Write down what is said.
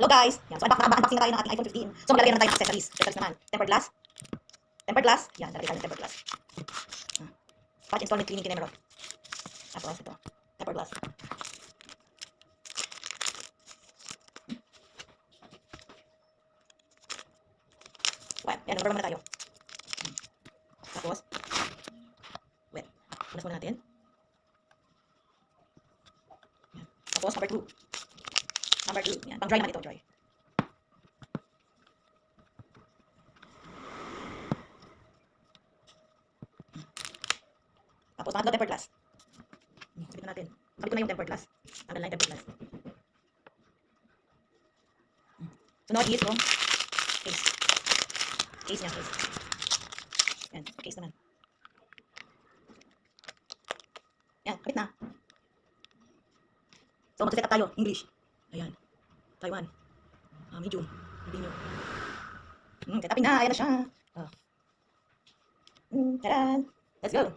guys, yan. So unboxing na tayo ng ating iPhone 15. So maglalagay na tayo ng accessories. Accessories naman. Tempered glass. Tempered glass. Yan, lalagay tayo ng tempered glass. Patch installment cleaning kinemero. Tapos ito. Tempered glass. Well, yan, number 1 muna tayo. Tapos, wet. Punas muna natin. Yan. Tapos, number 2. Number 2. Yan, pang dry naman ito, dry. Tapos, pangatlo, tempered glass. Sabit na natin. Sabit ko na yung tempered glass. Tanggal na yung tempered glass. Sunod is yung case. Case niya, case. Yan, case naman. Yan, kapit na. So, mag-set up tayo. English. Ayan. Taiwan. Medium. Hindi nyo. Set upin na. Ayan na siya. Taran. Let's go.